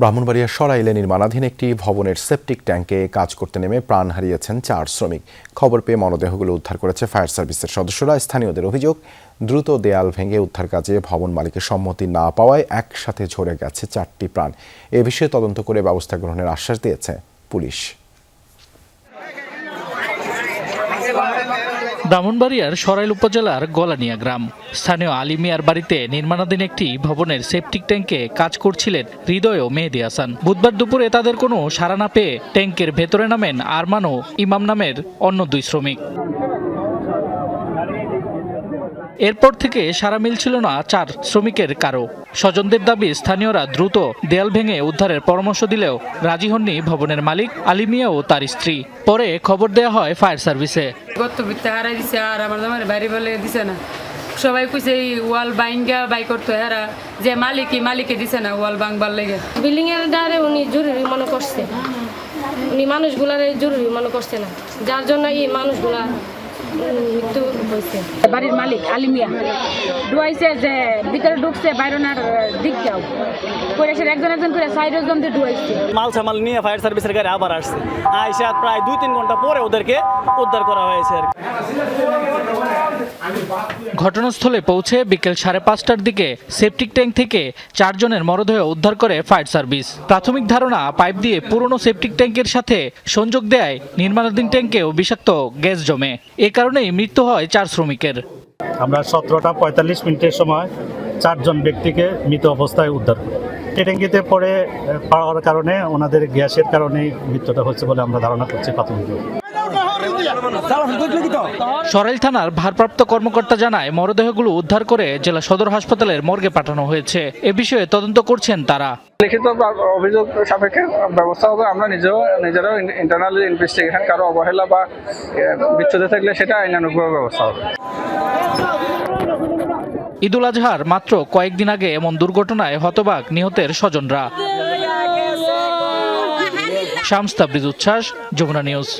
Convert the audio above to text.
ব্রাহ্মণবাড়িয়ার সরাইলে নির্মাণাধীন একটি ভবনের সেপটিক ট্যাঙ্কে কাজ করতে নেমে প্রাণ হারিয়েছেন 4 শ্রমিক। খবর পেয়ে মরদেহগুলো উদ্ধার করেছে ফায়ার সার্ভিসের সদস্যরা। স্থানীয়দের অভিযোগ, দ্রুত দেয়াল ভেঙে উদ্ধার কাজে ভবন মালিকের সম্মতি না পাওয়ায় একসাথে ঝরে গেছে 4টি প্রাণ। এ বিষয়ে তদন্ত করে ব্যবস্থা গ্রহণের আশ্বাস দিয়েছে পুলিশ। ব্রাহ্মণবাড়িয়ার সরাইল উপজেলার গলানিয়া গ্রাম। স্থানীয় আলী মিয়ার বাড়িতে নির্মাণাধীন একটি ভবনের সেপটিক ট্যাঙ্কে কাজ করছিলেন হৃদয় ও মেহেদি হাসান। বুধবার দুপুরে তাদের কোনো সাড়া না পেয়ে ট্যাঙ্কের ভেতরে নামেন আরমান ও ইমাম নামের অন্য 2 শ্রমিক। এরপর থেকে সাড়া মিলছিল না 4 শ্রমিকের কারো। স্বজনদের দাবি, স্থানীয়রা দ্রুত দেয়াল ভেঙে উদ্ধারের পরামর্শ দিলেও রাজি হননি ভবনের মালিক আলী মিয়া ও তার স্ত্রী। পরে খবর দেওয়া হয় ফায়ার সার্ভিসে। আর আমার বাড়ি বলে দিছে না, সবাই কইছে এই ওয়াল বাইঙ্গা বাই করতে হেরা যে মালিকে দিছে না ওয়াল ভাঙবার লেগে। বিল্ডিং এর দ্বারে উনি জরুরি মনে করছে, উনি মানুষগুলার জরুরি মনে করছে না, যার জন্য এই মানুষগুলা মৃত্যু হয়েছে। বাড়ির মালিক আলী মিয়া ডুয়াইছে যে ভিতরে ঢুকছে বাইরনার দিক দাও করে সে একজন করে সাইডজন দিয়ে ডুয়াইছে। মাল সামাল নিয়ে ফায়ার সার্ভিসের গাড়ি আবার আসছে, আইসা প্রায় 2-3 ঘন্টা পরে ওদেরকে উদ্ধার করা হয়েছে। ঘটনাস্থলে পৌঁছে বিকেল 5:30টার দিকে সেপটিক ট্যাঙ্ক থেকে 4 জনের মরদেহ উদ্ধার করে ফায়ার সার্ভিস। প্রাথমিক ধারণা, পাইপ দিয়ে পুরনো সেপটিক ট্যাঙ্কের সাথে সংযোগ দেয় নির্মাণাধীন ট্যাঙ্কেও বিষাক্ত গ্যাস জমে। এ কারণেই মৃত্যু হয় 4 শ্রমিকের। আমরা 17:45 সময় 4 জন ব্যক্তিকে মৃত অবস্থায় উদ্ধার করি। ট্যাঙ্কিতে পড়ে পাওয়ার কারণে ওনাদের গ্যাসের কারণে মৃত্যুটা হচ্ছে বলে আমরা ধারণা করছি প্রাথমিকভাবে। সরাইল থানার ভারপ্রাপ্ত কর্মকর্তা জানায়, মরদেহগুলো উদ্ধার করে জেলা সদর হাসপাতালের মর্গে পাঠানো হয়েছে। এ বিষয়ে তদন্ত করছেন তারা। লিখিত অভিযোগ সাপেক্ষে ব্যবস্থা হবে। আমরা নিজেরাও ইন্টারনাল ইনভেস্টিগেশন, কারো অবহেলা বা বিচ্ছেদে থাকলে সেটা আইনানুগ ব্যবস্থা হবে। ঈদুল আজহার মাত্র কয়েকদিন আগে এমন দুর্ঘটনায় হতবাক নিহতের স্বজনরা। শামস তাবরিজ উচ্ছ্বাস, যমুনা নিউজ।